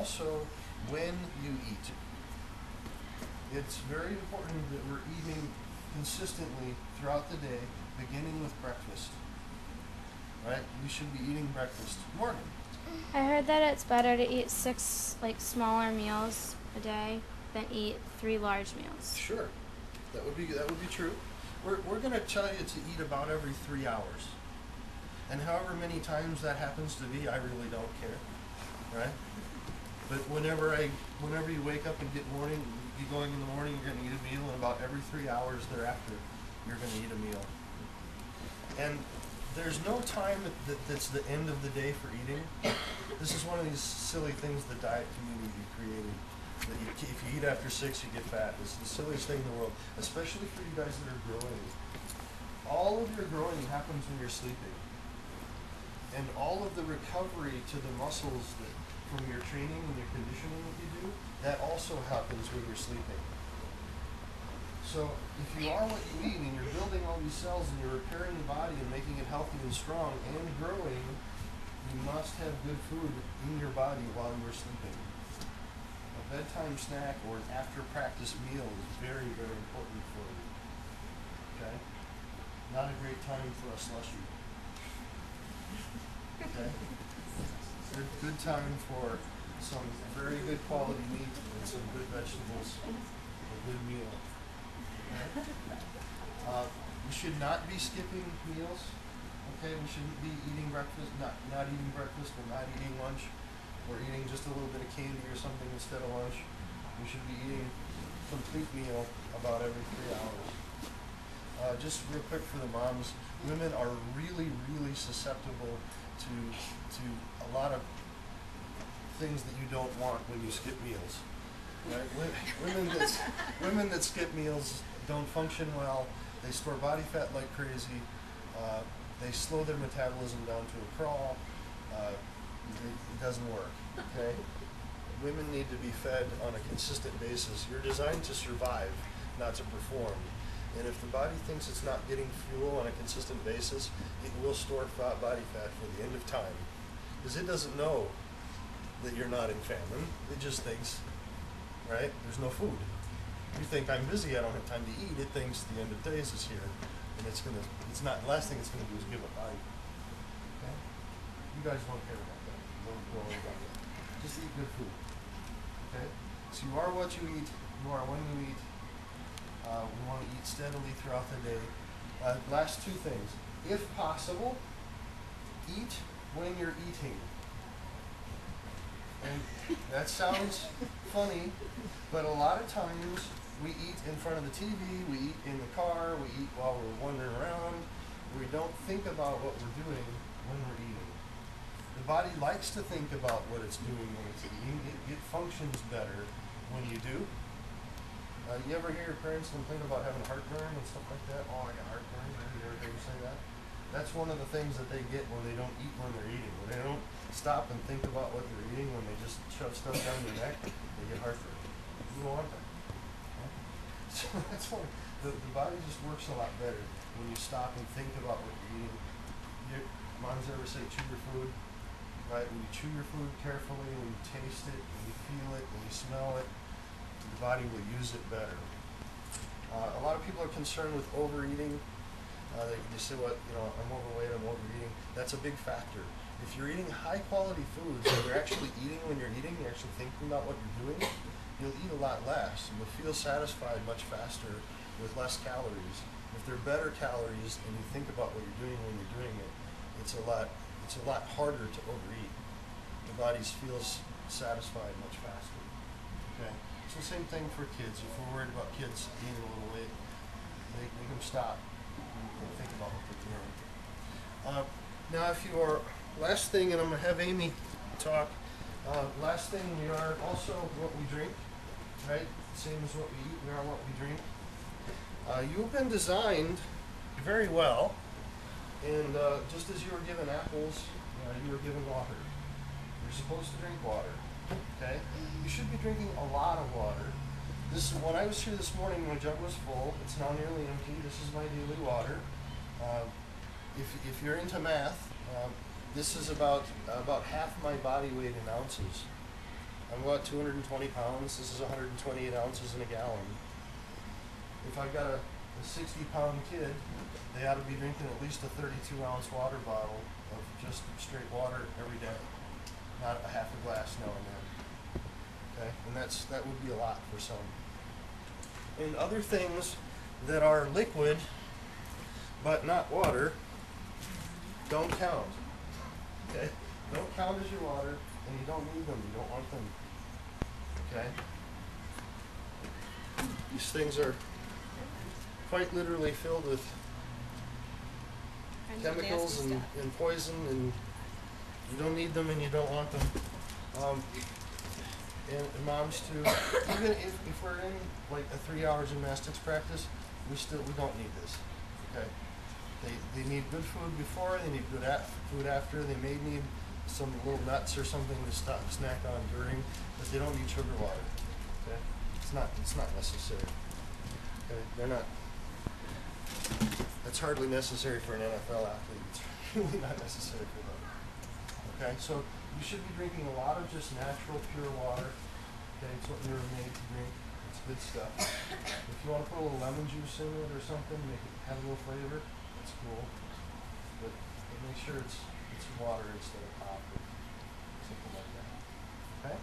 also when you eat. It's very important that we're eating consistently throughout the day, beginning with breakfast. Right? We should be eating breakfast. Morgan. I heard that it's better to eat 6 smaller meals a day than eat 3 large meals. Sure, that would be true. We're going to tell you to eat about every 3 hours, and however many times that happens to be, I really don't care, right? But whenever you wake up and get going in the morning, you're going to eat a meal, and about every 3 hours thereafter, you're going to eat a meal. And there's no time that's the end of the day for eating. This is one of these silly things the diet community created. That if you eat after 6, you get fat. It's the silliest thing in the world, especially for you guys that are growing. All of your growing happens when you're sleeping. And all of the recovery to the muscles from your training and your conditioning that you do, that also happens when you're sleeping. So if you are what you eat and you're building all these cells and you're repairing the body and making it healthy and strong and growing, you must have good food in your body while you're sleeping. A bedtime snack or an after practice meal is very, very important for you. Okay? Not a great time for a slushy. Okay? Good time for some very good quality meat and some good vegetables, a good meal. We should not be skipping meals. Okay, we shouldn't be eating breakfast, not eating breakfast, or not eating lunch, or eating just a little bit of candy or something instead of lunch. We should be eating a complete meal about every 3 hours. Just real quick for the moms, women are really, really susceptible to a lot of things that you don't want when you skip meals. Right? Women that skip meals don't function well. They store body fat like crazy. They slow their metabolism down to a crawl. It doesn't work. Okay? Women need to be fed on a consistent basis. You're designed to survive, not to perform. And if the body thinks it's not getting fuel on a consistent basis, it will store body fat for the end of time. Because it doesn't know that you're not in famine. It just thinks, right, there's no food. You think I'm busy, I don't have time to eat. It thinks the end of days is here. And the last thing it's going to do is give up body. Okay? You guys don't care about that. Don't worry about that. Just eat good food. Okay? So you are what you eat. You are when you eat. We want to eat steadily throughout the day. Last 2 things. If possible, eat when you're eating. And that sounds funny, but a lot of times we eat in front of the TV, we eat in the car, we eat while we're wandering around. We don't think about what we're doing when we're eating. The body likes to think about what it's doing when it's eating. It functions better when you do. You ever hear your parents complain about having heartburn and stuff like that? Oh, I got heartburn. You ever hear them say that? That's one of the things that they get when they don't eat when they're eating. When they don't stop and think about what they're eating, when they just shove stuff down their neck, they get heartburn. You don't want that. Okay? So that's why the body just works a lot better when you stop and think about what you're eating. Moms ever say chew your food? Right? When you chew your food carefully, when you taste it, when you feel it, when you smell it, the body will use it better. A lot of people are concerned with overeating. They say, I'm overweight, I'm overeating. That's a big factor. If you're eating high quality foods and you're actually eating when you're eating, you're actually thinking about what you're doing, you'll eat a lot less. And you'll feel satisfied much faster with less calories. If they're better calories and you think about what you're doing when you're doing it, it's a lot harder to overeat. The body feels satisfied much faster. Okay? So same thing for kids. If we're worried about kids gaining a little weight, make them stop and think about what they're doing. Now, if you are, last thing, and I'm going to have Amy talk, last thing, we are also what we drink, right? Same as what we eat, we are what we drink. You've been designed very well, and just as you were given apples, you were given water. You're supposed to drink water. Okay? You should be drinking a lot of water. When I was here this morning, my jug was full. It's now nearly empty. This is my daily water. If you're into math, this is about half my body weight in ounces. I'm about 220 pounds. This is 128 ounces in a gallon. If I've got a 60-pound kid, they ought to be drinking at least a 32-ounce water bottle of just straight water every day, not a half a glass now and then. Okay, and that would be a lot for some. And other things that are liquid but not water don't count. Okay, don't count as your water, and you don't need them. You don't want them. Okay, these things are quite literally filled with chemicals and poison, and you don't need them and you don't want them. And moms too. Even if we're in like a 3-hour gymnastics practice, we don't need this. Okay. They need good food before. They need good food after. They may need some little nuts or something to snack on during, but they don't need sugar water. Okay. It's not necessary. Okay. They're not. That's hardly necessary for an NFL athlete. It's really not necessary for them. Okay, so you should be drinking a lot of just natural, pure water. Okay, it's what you were made to drink. It's good stuff. If you want to put a little lemon juice in it or something, make it have a little flavor, that's cool. But make sure it's water instead of pop or something like that. Okay?